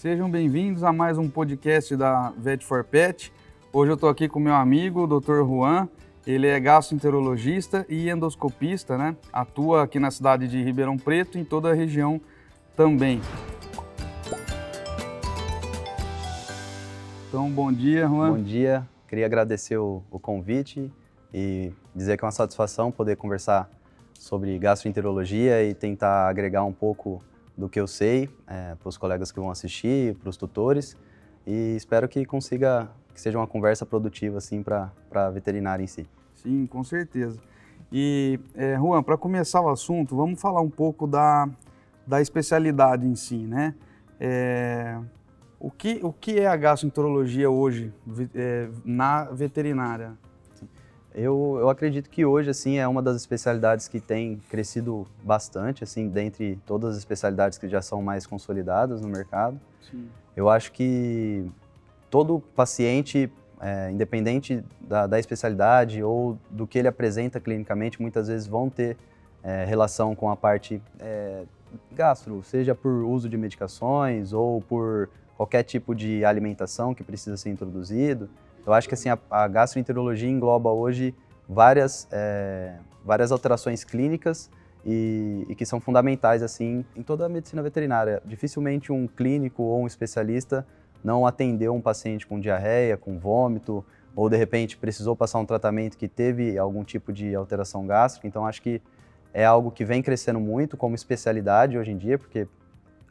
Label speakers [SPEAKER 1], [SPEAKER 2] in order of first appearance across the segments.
[SPEAKER 1] Sejam bem-vindos a mais um podcast da Vet4Pet. Hoje eu estou aqui com meu amigo, o Dr. Juan. Ele é gastroenterologista e endoscopista, né? Atua aqui na cidade de Ribeirão Preto e em toda a região também. Então, bom dia, Juan.
[SPEAKER 2] Bom dia, queria agradecer o convite e dizer que é uma satisfação poder conversar sobre gastroenterologia e tentar agregar um pouco do que eu sei para os colegas que vão assistir, para os tutores, e espero que seja uma conversa produtiva assim, para a veterinária em si.
[SPEAKER 1] Sim, com certeza. E, Juan, para começar o assunto, vamos falar um pouco da especialidade em si, né? O que é a gastroenterologia hoje na veterinária?
[SPEAKER 2] Eu acredito que hoje assim, é uma das especialidades que tem crescido bastante, assim, dentre todas as especialidades que já são mais consolidadas no mercado.
[SPEAKER 1] Sim.
[SPEAKER 2] Eu acho que todo paciente, independente da especialidade ou do que ele apresenta clinicamente, muitas vezes vão ter relação com a parte gastro, seja por uso de medicações ou por qualquer tipo de alimentação que precisa ser introduzido. Eu acho que assim, a gastroenterologia engloba hoje várias alterações clínicas e que são fundamentais assim, em toda a medicina veterinária. Dificilmente um clínico ou um especialista não atendeu um paciente com diarreia, com vômito, ou de repente precisou passar um tratamento que teve algum tipo de alteração gástrica. Então acho que é algo que vem crescendo muito como especialidade hoje em dia, porque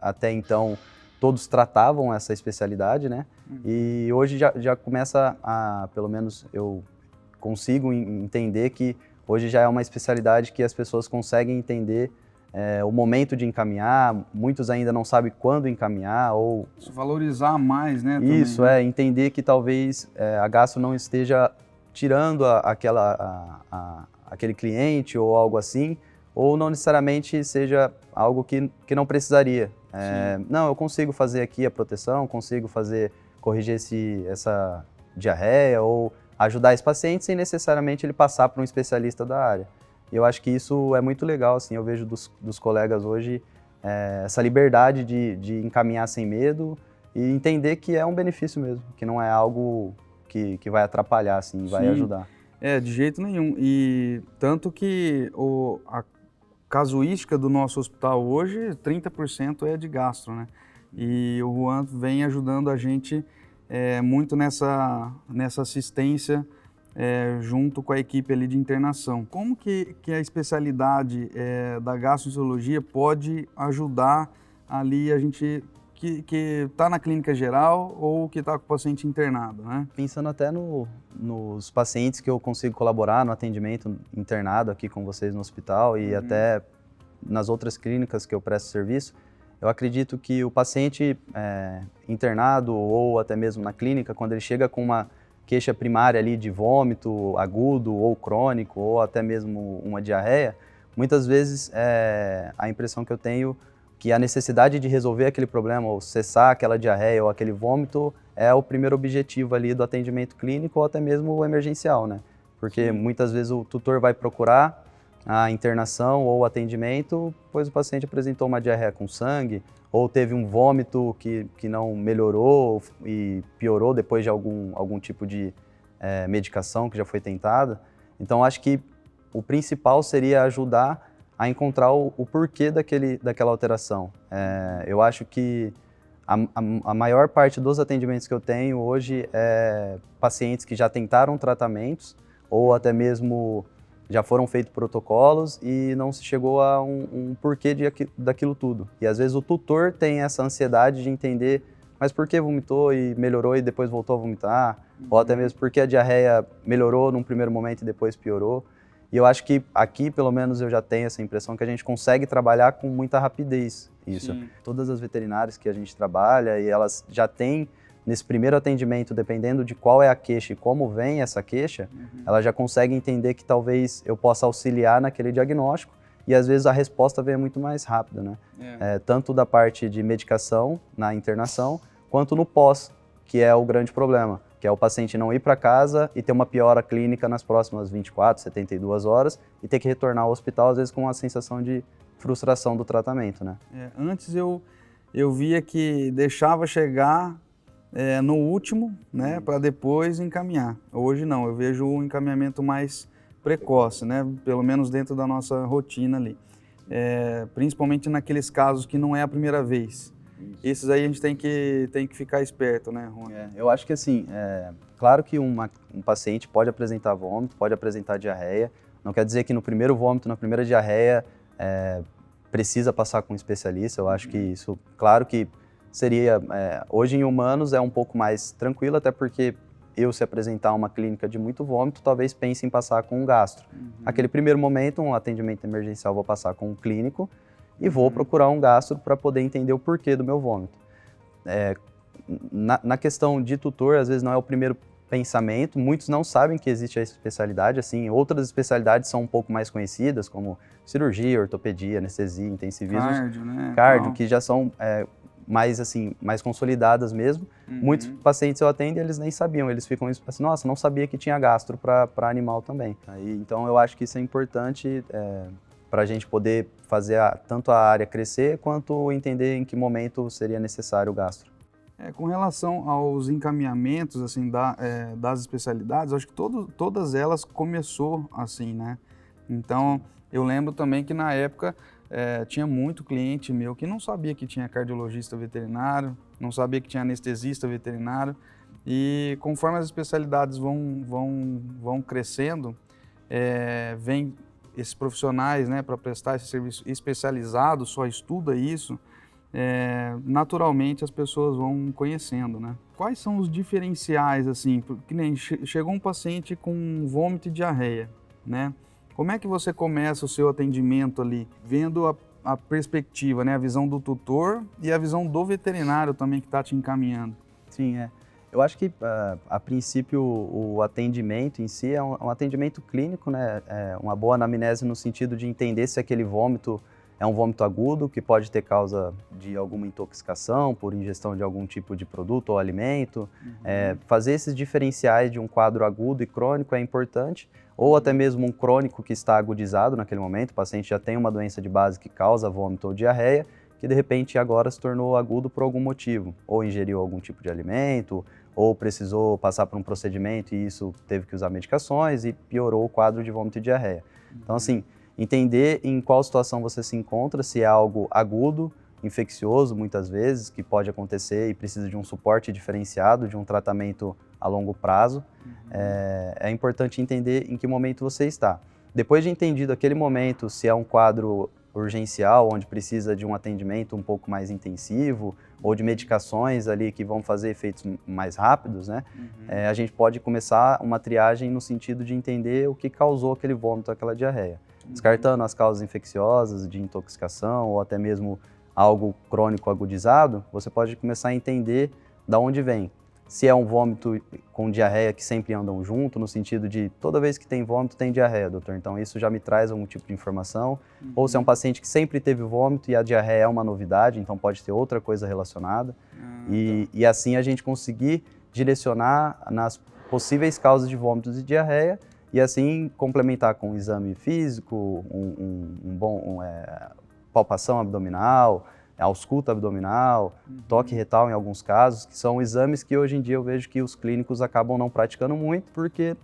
[SPEAKER 2] até então todos tratavam essa especialidade, né? E hoje já começa pelo menos eu consigo entender que hoje já é uma especialidade que as pessoas conseguem entender o momento de encaminhar, muitos ainda não sabem quando encaminhar ou...
[SPEAKER 1] Valorizar mais, né?
[SPEAKER 2] Isso,
[SPEAKER 1] também, né?
[SPEAKER 2] Entender que talvez a gastro não esteja tirando aquele cliente ou algo assim, ou não necessariamente seja algo que não precisaria. Não, eu consigo fazer aqui a proteção, consigo corrigir essa diarreia ou ajudar esse paciente sem necessariamente ele passar para um especialista da área. E eu acho que isso é muito legal, assim, eu vejo dos colegas hoje essa liberdade de encaminhar sem medo e entender que é um benefício mesmo, que não é algo que vai atrapalhar, assim, vai ajudar.
[SPEAKER 1] De jeito nenhum. E tanto que a casuística do nosso hospital hoje, 30% é de gastro, né? E o Juan vem ajudando a gente muito nessa assistência junto com a equipe ali de internação. Como que a especialidade da gastroenterologia pode ajudar ali a gente que está na clínica geral ou que está com o paciente internado, né?
[SPEAKER 2] Pensando até nos pacientes que eu consigo colaborar no atendimento internado aqui com vocês no hospital e até nas outras clínicas que eu presto serviço, eu acredito que o paciente internado ou até mesmo na clínica, quando ele chega com uma queixa primária ali de vômito agudo ou crônico ou até mesmo uma diarreia, muitas vezes a impressão que eu tenho que a necessidade de resolver aquele problema ou cessar aquela diarreia ou aquele vômito é o primeiro objetivo ali do atendimento clínico ou até mesmo o emergencial, né? Porque muitas vezes o tutor vai procurar a internação ou o atendimento, pois o paciente apresentou uma diarreia com sangue ou teve um vômito que não melhorou e piorou depois de algum tipo de medicação que já foi tentada. Então acho que o principal seria ajudar a encontrar o porquê daquela alteração. Eu acho que a maior parte dos atendimentos que eu tenho hoje é pacientes que já tentaram tratamentos ou até mesmo já foram feitos protocolos e não se chegou a um porquê daquilo tudo. E às vezes o tutor tem essa ansiedade de entender, mas por que vomitou e melhorou e depois voltou a vomitar? Ou até mesmo porque a diarreia melhorou num primeiro momento e depois piorou. E eu acho que aqui, pelo menos, eu já tenho essa impressão que a gente consegue trabalhar com muita rapidez isso.
[SPEAKER 1] Sim.
[SPEAKER 2] Todas as veterinárias que a gente trabalha, e elas já têm, nesse primeiro atendimento, dependendo de qual é a queixa e como vem essa queixa, elas já conseguem entender que talvez eu possa auxiliar naquele diagnóstico e, às vezes, a resposta vem muito mais rápida, né? Tanto da parte de medicação, na internação, quanto no pós, que é o grande problema, que é o paciente não ir para casa e ter uma piora clínica nas próximas 24, 72 horas e ter que retornar ao hospital, às vezes com uma sensação de frustração do tratamento, né?
[SPEAKER 1] Antes eu eu via que deixava chegar no último, né, para depois encaminhar. Hoje não, eu vejo um encaminhamento mais precoce, né, pelo menos dentro da nossa rotina ali. Principalmente naqueles casos que não é a primeira vez. Esses aí a gente tem que ficar esperto, né, Rony?
[SPEAKER 2] Eu acho que assim, claro que um paciente pode apresentar vômito, pode apresentar diarreia, não quer dizer que no primeiro vômito, na primeira diarreia, precisa passar com um especialista. Eu acho que isso, claro que seria, hoje em humanos é um pouco mais tranquilo, até porque eu, se apresentar uma clínica de muito vômito, talvez pense em passar com um gastro. Aquele primeiro momento, um atendimento emergencial, vou passar com um clínico e vou procurar um gastro para poder entender o porquê do meu vômito. Na questão de tutor, às vezes não é o primeiro pensamento, muitos não sabem que existe a especialidade, assim, outras especialidades são um pouco mais conhecidas, como cirurgia, ortopedia, anestesia, intensivismo,
[SPEAKER 1] Cardio, né?
[SPEAKER 2] cardio, que já são mais consolidadas mesmo. Muitos pacientes eu atendo e eles nem sabiam, eles ficam assim, nossa, não sabia que tinha gastro para animal também. Então eu acho que isso é importante para a gente poder fazer tanto a área crescer, quanto entender em que momento seria necessário o gastro.
[SPEAKER 1] Com relação aos encaminhamentos assim, das especialidades, acho que todas elas começou assim, né? Então, eu lembro também que na época tinha muito cliente meu que não sabia que tinha cardiologista veterinário, não sabia que tinha anestesista veterinário, e conforme as especialidades vão crescendo, vem esses profissionais, né, para prestar esse serviço especializado, só estuda isso, naturalmente as pessoas vão conhecendo, né? Quais são os diferenciais, assim, que nem chegou um paciente com vômito e diarreia, né? Como é que você começa o seu atendimento ali, vendo a perspectiva, né, a visão do tutor e a visão do veterinário também que está te encaminhando?
[SPEAKER 2] Sim, eu acho que, a princípio, o atendimento em si é um atendimento clínico, né? Uma boa anamnese no sentido de entender se aquele vômito é um vômito agudo, que pode ter causa de alguma intoxicação por ingestão de algum tipo de produto ou alimento. Fazer esses diferenciais de um quadro agudo e crônico é importante, ou até mesmo um crônico que está agudizado naquele momento, o paciente já tem uma doença de base que causa vômito ou diarreia, que de repente agora se tornou agudo por algum motivo, ou ingeriu algum tipo de alimento, ou precisou passar por um procedimento e isso teve que usar medicações e piorou o quadro de vômito e diarreia. Então, assim, entender em qual situação você se encontra, se é algo agudo, infeccioso muitas vezes, que pode acontecer e precisa de um suporte diferenciado, de um tratamento a longo prazo. É importante entender em que momento você está. Depois de entendido aquele momento, se é um quadro urgencial, onde precisa de um atendimento um pouco mais intensivo, ou de medicações ali que vão fazer efeitos mais rápidos, né? A gente pode começar uma triagem no sentido de entender o que causou aquele vômito, aquela diarreia. Descartando as causas infecciosas, de intoxicação, ou até mesmo algo crônico agudizado, você pode começar a entender de onde vem. Se é um vômito com diarreia que sempre andam junto, no sentido de toda vez que tem vômito tem diarreia, doutor. Então isso já me traz algum tipo de informação. Ou se é um paciente que sempre teve vômito e a diarreia é uma novidade, então pode ter outra coisa relacionada. E assim a gente conseguir direcionar nas possíveis causas de vômitos e diarreia, e assim complementar com um exame físico, palpação abdominal, ausculta abdominal, toque retal em alguns casos, que são exames que hoje em dia eu vejo que os clínicos acabam não praticando muito, porque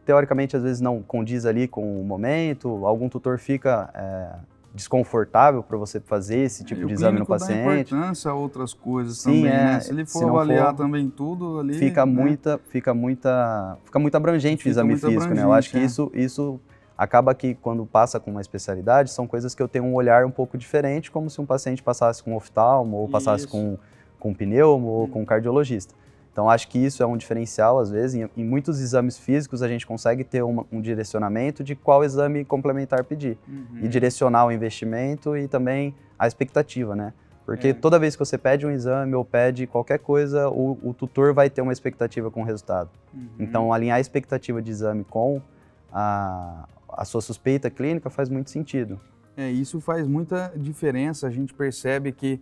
[SPEAKER 2] teoricamente às vezes não condiz ali com o momento, algum tutor fica desconfortável para você fazer esse tipo de exame no paciente.
[SPEAKER 1] Dá importância a outras coisas.
[SPEAKER 2] Sim,
[SPEAKER 1] também, né? Se ele for avaliar também tudo ali,
[SPEAKER 2] fica
[SPEAKER 1] né?
[SPEAKER 2] fica muito abrangente o exame físico, né? Eu acho que isso acaba que quando passa com uma especialidade, são coisas que eu tenho um olhar um pouco diferente, como se um paciente passasse com um oftalmo, ou passasse com um pneumo, ou com um cardiologista. Então, acho que isso é um diferencial, às vezes. Em muitos exames físicos, a gente consegue ter um direcionamento de qual exame complementar pedir. E direcionar o investimento e também a expectativa, né? Porque toda vez que você pede um exame ou pede qualquer coisa, o tutor vai ter uma expectativa com o resultado. Então, alinhar a expectativa de exame com a sua suspeita clínica faz muito sentido.
[SPEAKER 1] Isso faz muita diferença, a gente percebe que,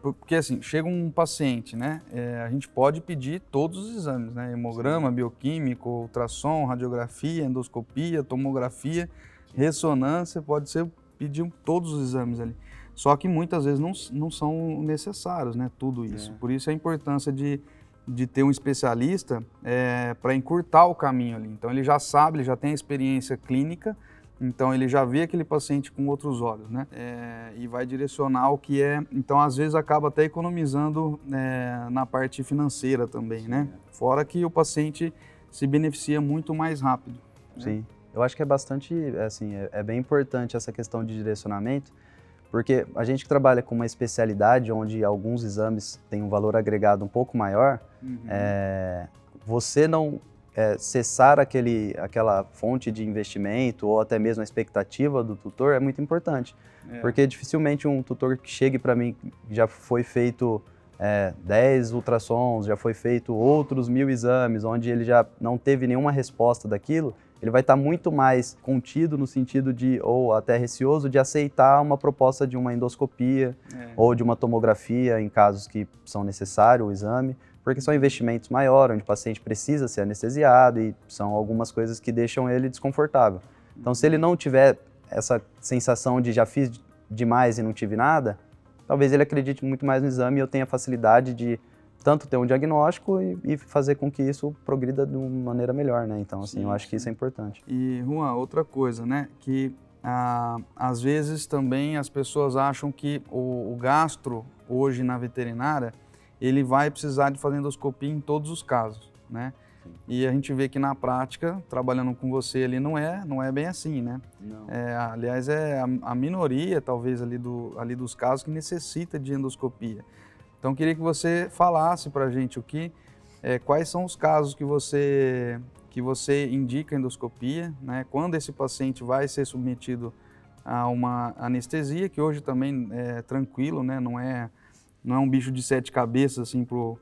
[SPEAKER 1] porque assim, chega um paciente, né, a gente pode pedir todos os exames, né, hemograma, bioquímico, ultrassom, radiografia, endoscopia, tomografia, ressonância, pode ser pedir todos os exames ali. Só que muitas vezes não são necessários, né, tudo isso. Por isso a importância de ter um especialista para encurtar o caminho ali. Então ele já sabe, ele já tem a experiência clínica, então ele já vê aquele paciente com outros olhos, né? E vai direcionar o que é. Então às vezes acaba até economizando na parte financeira também, né? Fora que o paciente se beneficia muito mais rápido.
[SPEAKER 2] Sim, eu acho que é bastante, assim, é bem importante essa questão de direcionamento, porque a gente que trabalha com uma especialidade onde alguns exames têm um valor agregado um pouco maior, você não cessar aquela fonte de investimento ou até mesmo a expectativa do tutor é muito importante. Porque dificilmente um tutor que chegue para mim, já foi feito 10 ultrassons, já foi feito outros 1000 exames, onde ele já não teve nenhuma resposta daquilo, ele vai estar muito mais contido no sentido de, ou até receoso, de aceitar uma proposta de uma endoscopia ou de uma tomografia em casos que são necessários o exame, porque são investimentos maiores, onde o paciente precisa ser anestesiado e são algumas coisas que deixam ele desconfortável. Então, se ele não tiver essa sensação de já fiz demais e não tive nada, talvez ele acredite muito mais no exame e eu tenha facilidade de tanto ter um diagnóstico e fazer com que isso progrida de uma maneira melhor, né? Então, assim, eu acho que isso é importante.
[SPEAKER 1] E, Juan, outra coisa, né? Que às vezes também as pessoas acham que o gastro, hoje na veterinária, ele vai precisar de fazer endoscopia em todos os casos, né? E a gente vê que na prática, trabalhando com você ali, não é bem assim, né?
[SPEAKER 2] Não.
[SPEAKER 1] Aliás, a minoria, talvez, ali dos casos que necessita de endoscopia. Então, queria que você falasse para a gente quais são os casos que você indica endoscopia, né? Quando esse paciente vai ser submetido a uma anestesia, que hoje também é tranquilo, né? Não é um bicho de 7 cabeças, assim, pro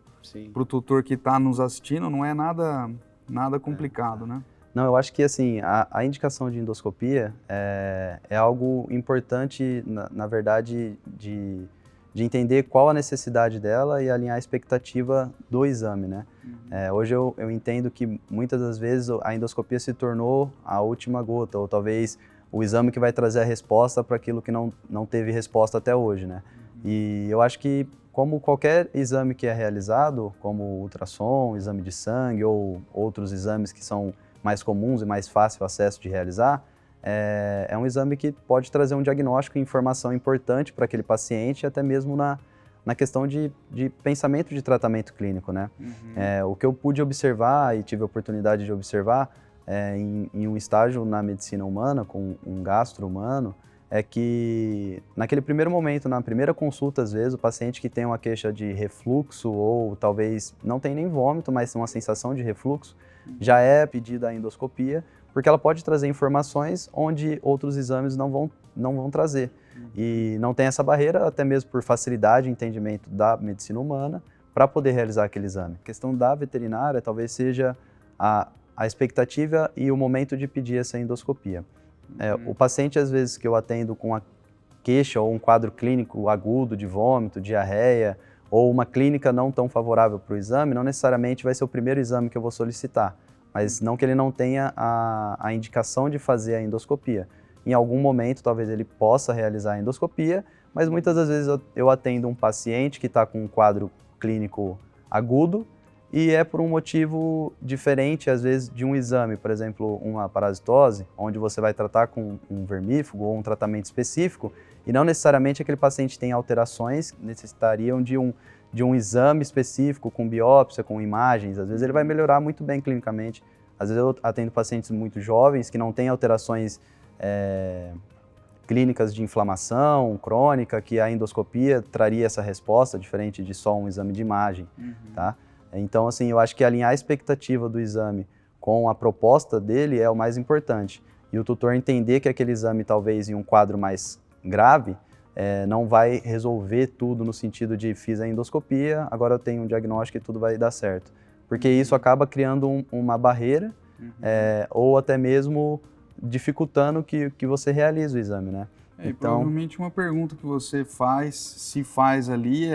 [SPEAKER 1] tutor que está nos assistindo, não é nada complicado, né?
[SPEAKER 2] Não, eu acho que, assim, a indicação de endoscopia é algo importante, na verdade, de entender qual a necessidade dela e alinhar a expectativa do exame, né? Hoje eu entendo que muitas das vezes a endoscopia se tornou a última gota, ou talvez o exame que vai trazer a resposta para aquilo que não teve resposta até hoje, né? E eu acho que, como qualquer exame que é realizado, como ultrassom, exame de sangue ou outros exames que são mais comuns e mais fácil acesso de realizar, é um exame que pode trazer um diagnóstico e informação importante para aquele paciente, até mesmo na questão de pensamento de tratamento clínico, né? O que eu pude observar e tive a oportunidade de observar em um estágio na medicina humana, com um gastro humano, é que naquele primeiro momento, na primeira consulta, às vezes, o paciente que tem uma queixa de refluxo ou talvez não tem nem vômito, mas uma sensação de refluxo, já é pedida a endoscopia, porque ela pode trazer informações onde outros exames não vão trazer. E não tem essa barreira, até mesmo por facilidade de entendimento da medicina humana, para poder realizar aquele exame. A questão da veterinária talvez seja a expectativa e o momento de pedir essa endoscopia. O paciente, às vezes, que eu atendo com a queixa ou um quadro clínico agudo de vômito, diarreia, ou uma clínica não tão favorável para o exame, não necessariamente vai ser o primeiro exame que eu vou solicitar, mas não que ele não tenha a indicação de fazer a endoscopia. Em algum momento, talvez ele possa realizar a endoscopia, mas muitas das vezes eu atendo um paciente que está com um quadro clínico agudo e é por um motivo diferente, às vezes, de um exame, por exemplo, uma parasitose, onde você vai tratar com um vermífugo ou um tratamento específico, e não necessariamente aquele paciente tem alterações que necessitariam de um exame específico, com biópsia, com imagens. Às vezes ele vai melhorar muito bem clinicamente. Às vezes eu atendo pacientes muito jovens que não têm alterações clínicas de inflamação crônica, que a endoscopia traria essa resposta, diferente de só um exame de imagem, tá? Então, assim, eu acho que alinhar a expectativa do exame com a proposta dele é o mais importante. E o tutor entender que aquele exame, talvez em um quadro mais grave, não vai resolver tudo no sentido de fiz a endoscopia, agora eu tenho um diagnóstico e tudo vai dar certo. Porque isso acaba criando uma barreira ou até mesmo dificultando que você realize o exame, né?
[SPEAKER 1] Então, provavelmente uma pergunta que você se faz ali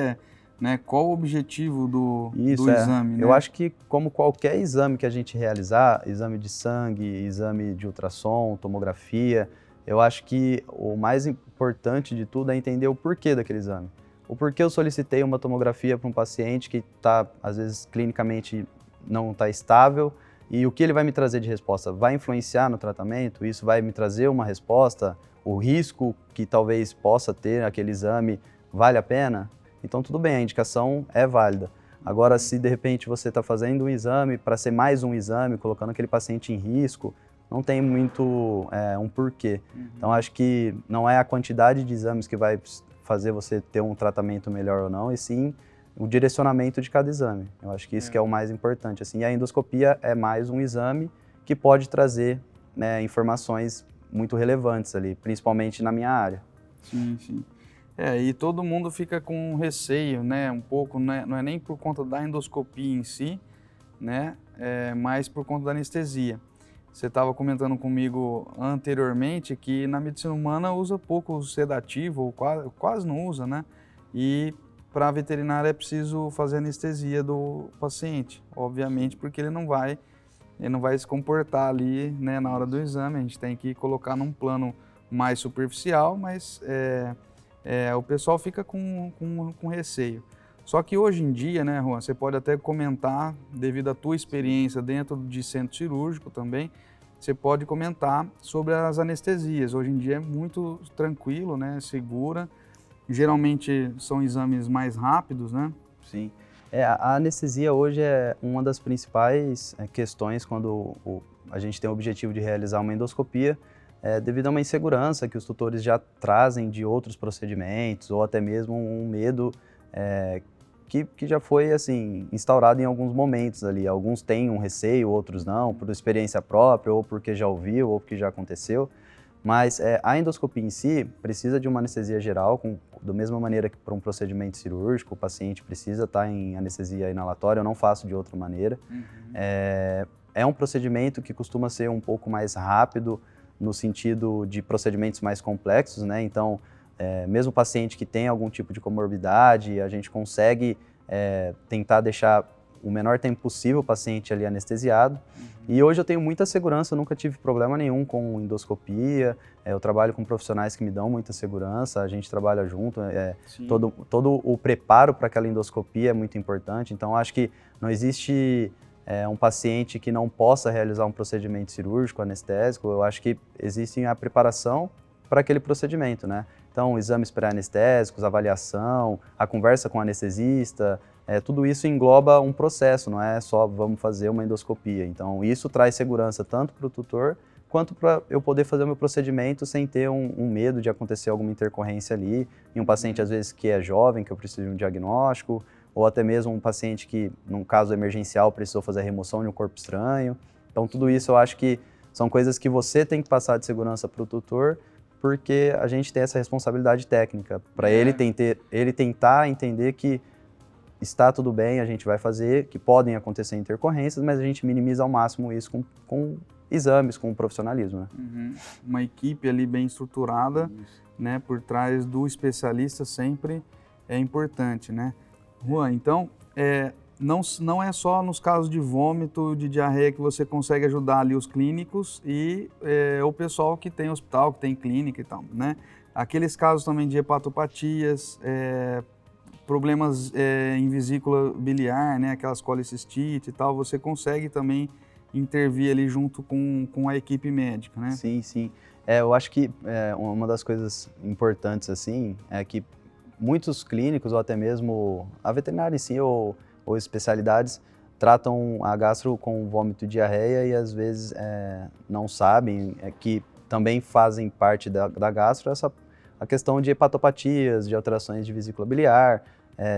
[SPEAKER 1] né, qual o objetivo do exame, né?
[SPEAKER 2] Eu acho que, como qualquer exame que a gente realizar, exame de sangue, exame de ultrassom, tomografia, eu acho que importante de tudo é entender o porquê daquele exame. O porquê eu solicitei uma tomografia para um paciente que está, às vezes, clinicamente não está estável, e o que ele vai me trazer de resposta vai influenciar no tratamento? Isso vai me trazer uma resposta? O risco que talvez possa ter aquele exame vale a pena? Então tudo bem, a indicação é válida. Agora, se de repente você está fazendo um exame para ser mais um exame, colocando aquele paciente em risco, não tem muito um porquê. Então acho que não é a quantidade de exames que vai fazer você ter um tratamento melhor ou não, e sim o direcionamento de cada exame. Eu acho que isso que é o mais importante. Assim, e a endoscopia é mais um exame que pode trazer, né, informações muito relevantes ali, principalmente na minha área.
[SPEAKER 1] Sim, sim. E todo mundo fica com receio, né, um pouco, né, não é nem por conta da endoscopia em si, né, mas por conta da anestesia. Você estava comentando comigo anteriormente que na medicina humana usa pouco sedativo, ou quase não usa, né, e para a veterinária é preciso fazer anestesia do paciente, obviamente, porque ele não vai se comportar ali, né, na hora do exame. A gente tem que colocar num plano mais superficial, mas o pessoal fica com receio. Só que hoje em dia, né, Juan, você pode até comentar, devido à tua experiência dentro de centro cirúrgico também, você pode comentar sobre as anestesias. Hoje em dia é muito tranquilo, né, segura. Geralmente são exames mais rápidos, né?
[SPEAKER 2] Sim. A anestesia hoje é uma das principais questões quando a gente tem o objetivo de realizar uma endoscopia, devido a uma insegurança que os tutores já trazem de outros procedimentos, ou até mesmo um medo que já foi assim instaurado em alguns momentos ali. Alguns têm um receio, outros não, por experiência própria, ou porque já ouviu, ou porque já aconteceu. Mas a endoscopia em si precisa de uma anestesia geral, da mesma maneira que para um procedimento cirúrgico, o paciente precisa estar em anestesia inalatória, eu não faço de outra maneira. É um procedimento que costuma ser um pouco mais rápido no sentido de procedimentos mais complexos, né? Então, mesmo o paciente que tem algum tipo de comorbidade, a gente consegue tentar deixar o menor tempo possível o paciente ali anestesiado. E hoje eu tenho muita segurança, eu nunca tive problema nenhum com endoscopia, eu trabalho com profissionais que me dão muita segurança, a gente trabalha junto, todo o preparo para aquela endoscopia é muito importante, então acho que não existe um paciente que não possa realizar um procedimento cirúrgico, anestésico. Eu acho que existe a preparação para aquele procedimento, né? Então, exames pré-anestésicos, avaliação, a conversa com o anestesista, tudo isso engloba um processo, não é só vamos fazer uma endoscopia. Então, isso traz segurança tanto para o tutor, quanto para eu poder fazer o meu procedimento sem ter um medo de acontecer alguma intercorrência ali, em um paciente, às vezes, que é jovem, que eu preciso de um diagnóstico, ou até mesmo um paciente que, num caso emergencial, precisou fazer a remoção de um corpo estranho. Então, tudo isso eu acho que são coisas que você tem que passar de segurança para o tutor, porque a gente tem essa responsabilidade técnica, para ele tentar entender que está tudo bem, a gente vai fazer, que podem acontecer intercorrências, mas a gente minimiza ao máximo isso com exames, com profissionalismo, né?
[SPEAKER 1] Uma equipe ali bem estruturada, né, por trás do especialista sempre é importante, né? Juan, então, não é só nos casos de vômito, de diarreia que você consegue ajudar ali os clínicos e o pessoal que tem hospital, que tem clínica e tal, né? Aqueles casos também de hepatopatias, problemas em vesícula biliar, né? Aquelas colicistite e tal, você consegue também intervir ali junto com a equipe médica, né?
[SPEAKER 2] Sim, sim. Eu acho que uma das coisas importantes, assim, é que muitos clínicos, ou até mesmo a veterinária em si, ou especialidades, tratam a gastro com vômito e diarreia e às vezes não sabem que também fazem parte da gastro a questão de hepatopatias, de alterações de vesícula biliar,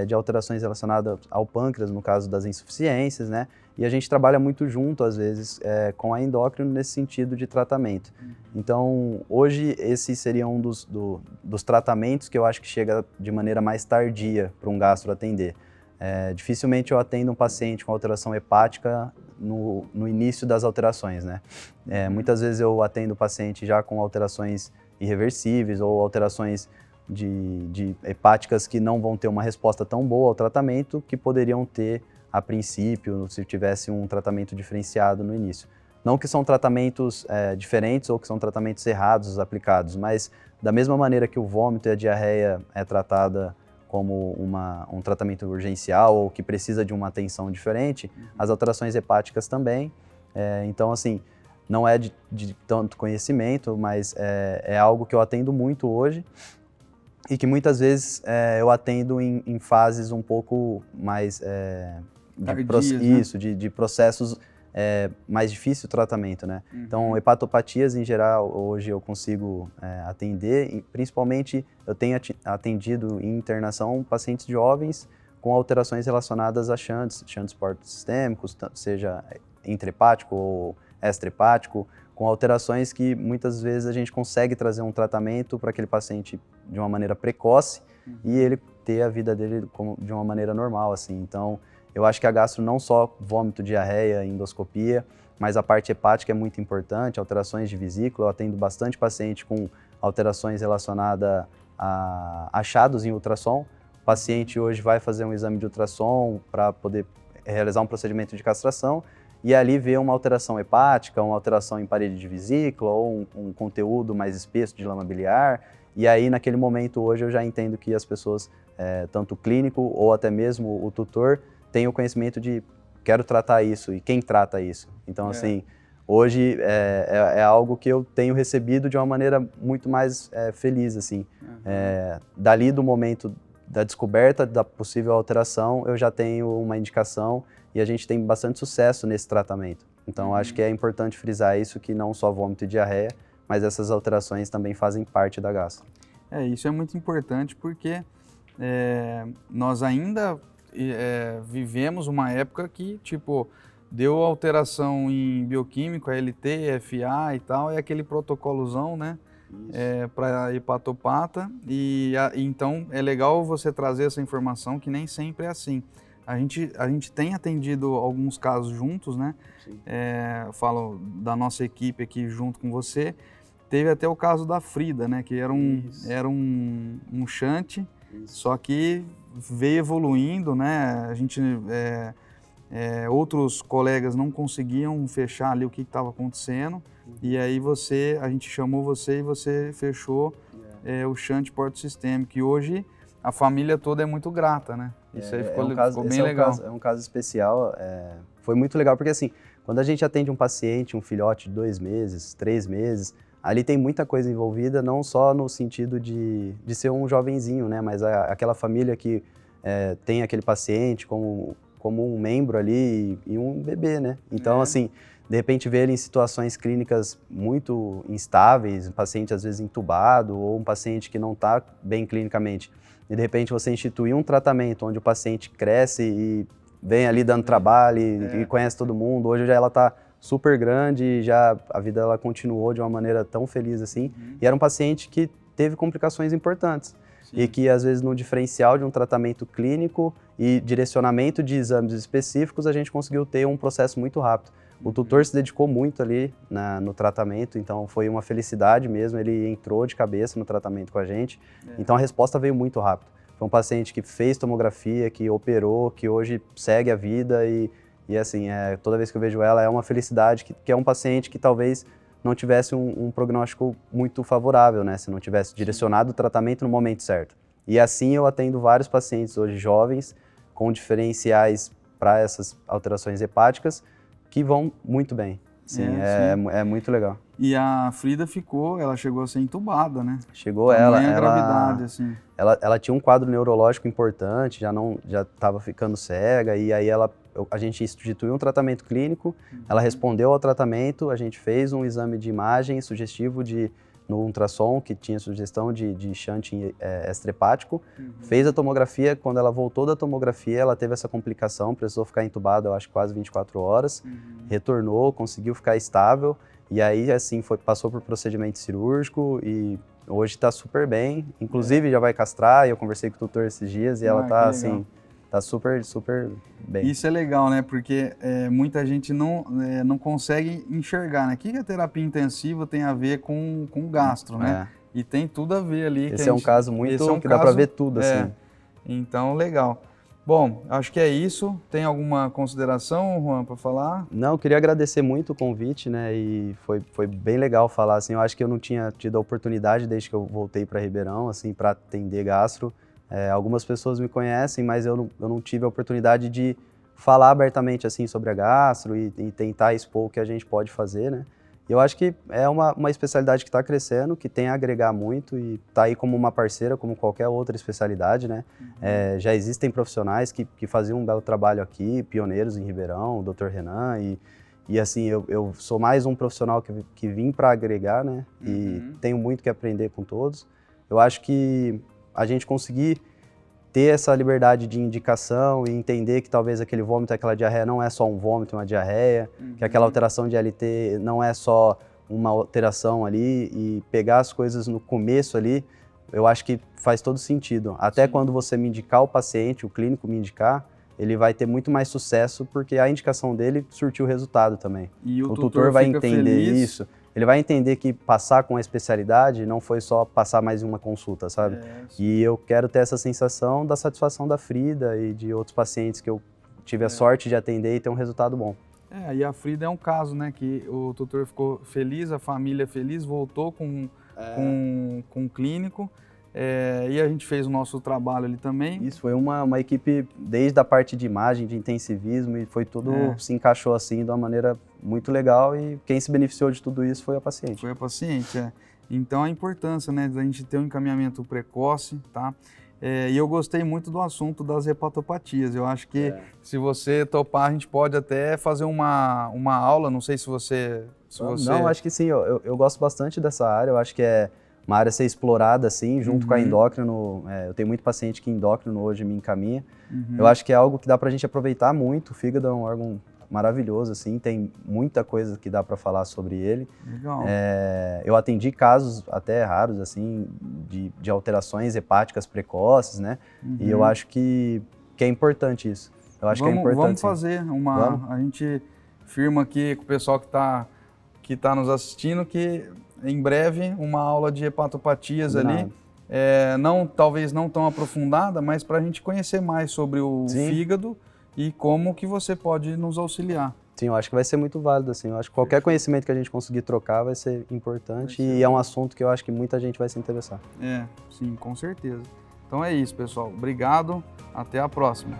[SPEAKER 2] de alterações relacionadas ao pâncreas, no caso das insuficiências, né? E a gente trabalha muito junto, às vezes, com a endócrino nesse sentido de tratamento. Então, hoje, esse seria um dos tratamentos que eu acho que chega de maneira mais tardia para um gastro atender. Dificilmente eu atendo um paciente com alteração hepática no início das alterações, né? Muitas vezes eu atendo o paciente já com alterações irreversíveis ou alterações de hepáticas que não vão ter uma resposta tão boa ao tratamento que poderiam ter a princípio se tivesse um tratamento diferenciado no início. Não que são tratamentos diferentes ou que são tratamentos errados aplicados, mas da mesma maneira que o vômito e a diarreia é tratada como um tratamento urgencial ou que precisa de uma atenção diferente, as alterações hepáticas também. Então, assim, não é de tanto conhecimento, mas é algo que eu atendo muito hoje e que muitas vezes eu atendo em fases um pouco mais
[SPEAKER 1] Tardias, né?
[SPEAKER 2] de processos mais difícil o tratamento, né?
[SPEAKER 1] Uhum.
[SPEAKER 2] Então, hepatopatias em geral, hoje eu consigo atender, e principalmente eu tenho atendido em internação pacientes jovens com alterações relacionadas a shunts portosistêmicos, seja intrahepático ou extrahepático, com alterações que muitas vezes a gente consegue trazer um tratamento para aquele paciente de uma maneira precoce e ele ter a vida dele de uma maneira normal, assim. Então, eu acho que a gastro não só vômito, diarreia, endoscopia, mas a parte hepática é muito importante, alterações de vesícula. Eu atendo bastante paciente com alterações relacionadas a achados em ultrassom. O paciente hoje vai fazer um exame de ultrassom para poder realizar um procedimento de castração e ali vê uma alteração hepática, uma alteração em parede de vesícula ou um conteúdo mais espesso de lama biliar. E aí, naquele momento, hoje eu já entendo que as pessoas, tanto o clínico ou até mesmo o tutor, tem o conhecimento de quero tratar isso e quem trata isso. Então, assim, hoje é algo que eu tenho recebido de uma maneira muito mais feliz, assim. Dali do momento da descoberta da possível alteração, eu já tenho uma indicação e a gente tem bastante sucesso nesse tratamento. Então, acho que é importante frisar isso, que não só vômito e diarreia, mas essas alterações também fazem parte da gastro.
[SPEAKER 1] Isso é muito importante porque nós ainda vivemos uma época que, tipo, deu alteração em bioquímico, ALT, FA e tal, é aquele protocolozão, né, para hepatopata, então é legal você trazer essa informação que nem sempre é assim. A gente tem atendido alguns casos juntos, né, eu falo da nossa equipe aqui junto com você, teve até o caso da Frida, né, que era um shunt, só que veio evoluindo, né? A gente, outros colegas não conseguiam fechar ali o que estava acontecendo, e aí a gente chamou você e você fechou o shunt portosistêmico, que hoje a família toda é muito grata, né? Isso aí ficou bem legal.
[SPEAKER 2] É um caso especial, foi muito legal, porque assim, quando a gente atende um paciente, um filhote de 2 meses, 3 meses, ali tem muita coisa envolvida, não só no sentido de ser um jovenzinho, né? Mas aquela família que tem aquele paciente como um membro ali e um bebê, né? Então, assim, de repente ver ele em situações clínicas muito instáveis, um paciente às vezes entubado ou um paciente que não está bem clinicamente, e de repente você instituir um tratamento onde o paciente cresce e vem ali dando trabalho e conhece todo mundo, hoje já ela está super grande e já a vida ela continuou de uma maneira tão feliz assim. E era um paciente que teve complicações importantes. E que às vezes no diferencial de um tratamento clínico e direcionamento de exames específicos a gente conseguiu ter um processo muito rápido. O tutor se dedicou muito ali no tratamento, então foi uma felicidade mesmo, ele entrou de cabeça no tratamento com a gente, então a resposta veio muito rápido. Foi um paciente que fez tomografia, que operou, que hoje segue a vida e assim, toda vez que eu vejo ela é uma felicidade, que é um paciente que talvez não tivesse um prognóstico muito favorável, né? Se não tivesse direcionado o tratamento no momento certo. E assim eu atendo vários pacientes hoje jovens com diferenciais para essas alterações hepáticas que vão muito bem. Sim, é muito legal.
[SPEAKER 1] E a Frida ela chegou a ser entubada, né?
[SPEAKER 2] Chegou
[SPEAKER 1] gravidade, assim.
[SPEAKER 2] Ela tinha um quadro neurológico importante, já estava ficando cega, e aí a gente instituiu um tratamento clínico, ela respondeu ao tratamento, a gente fez um exame de imagem sugestivo no ultrassom, que tinha sugestão de shunt extrahepático, fez a tomografia, quando ela voltou da tomografia, ela teve essa complicação, precisou ficar entubada, eu acho, quase 24 horas, retornou, conseguiu ficar estável, e aí, assim, passou por procedimento cirúrgico e hoje está super bem, inclusive já vai castrar, e eu conversei com o tutor esses dias e ela tá, assim, tá super, super bem.
[SPEAKER 1] Isso é legal, né? Porque muita gente não consegue enxergar, né? O que a terapia intensiva tem a ver com gastro, né? E tem tudo a ver ali.
[SPEAKER 2] Esse é um caso muito que dá para ver tudo, assim.
[SPEAKER 1] Então, legal. Bom, acho que é isso. Tem alguma consideração, Juan, para falar?
[SPEAKER 2] Não, eu queria agradecer muito o convite, né? E foi bem legal falar, assim, eu acho que eu não tinha tido a oportunidade desde que eu voltei para Ribeirão, assim, para atender gastro. Algumas pessoas me conhecem, mas eu não tive a oportunidade de falar abertamente, assim, sobre a gastro e tentar expor o que a gente pode fazer, né? E eu acho que é uma especialidade que está crescendo, que tem a agregar muito e está aí como uma parceira, como qualquer outra especialidade, né? Já existem profissionais que faziam um belo trabalho aqui, pioneiros em Ribeirão, o Dr. Renan, e assim, eu sou mais um profissional que vim para agregar, né? E tenho muito que aprender com todos. Eu acho que a gente conseguir ter essa liberdade de indicação e entender que talvez aquele vômito, aquela diarreia não é só um vômito, uma diarreia, que aquela alteração de LT não é só uma alteração ali e pegar as coisas no começo ali, eu acho que faz todo sentido. Até quando você me indicar o paciente, o clínico me indicar, ele vai ter muito mais sucesso porque a indicação dele surtiu o resultado também.
[SPEAKER 1] E
[SPEAKER 2] o tutor vai entender
[SPEAKER 1] feliz.
[SPEAKER 2] isso. Ele vai entender que passar com a especialidade não foi só passar mais uma consulta, sabe? E eu quero ter essa sensação da satisfação da Frida e de outros pacientes que eu tive a sorte de atender e ter um resultado bom.
[SPEAKER 1] E a Frida é um caso, né, que o tutor ficou feliz, a família feliz, voltou com o clínico, e a gente fez o nosso trabalho ali também.
[SPEAKER 2] Isso, foi uma equipe desde a parte de imagem, de intensivismo, e foi tudo, se encaixou assim de uma maneira muito legal e quem se beneficiou de tudo isso foi a paciente.
[SPEAKER 1] Foi a paciente, Então a importância, né, da gente ter um encaminhamento precoce, tá? E eu gostei muito do assunto das hepatopatias. Eu acho que se você topar, a gente pode até fazer uma aula, não sei se você...
[SPEAKER 2] Não, acho que sim, eu gosto bastante dessa área, eu acho que é uma área a ser explorada assim, junto com a endócrino. Eu tenho muito paciente que endócrino hoje me encaminha. Eu acho que é algo que dá pra gente aproveitar muito. O fígado é um órgão maravilhoso, assim, tem muita coisa que dá para falar sobre ele.
[SPEAKER 1] Legal.
[SPEAKER 2] Eu atendi casos até raros, assim, de alterações hepáticas precoces, né? E eu acho que é importante isso. Eu acho que é importante.
[SPEAKER 1] Vamos fazer a gente firma aqui com o pessoal que tá nos assistindo que em breve uma aula de hepatopatias ali, talvez não tão aprofundada, mas para a gente conhecer mais sobre o fígado e como que você pode nos auxiliar.
[SPEAKER 2] Sim, eu acho que vai ser muito válido, assim. Eu acho que qualquer conhecimento que a gente conseguir trocar vai ser importante e é um assunto que eu acho que muita gente vai se interessar.
[SPEAKER 1] Sim, com certeza. Então é isso, pessoal. Obrigado, até a próxima.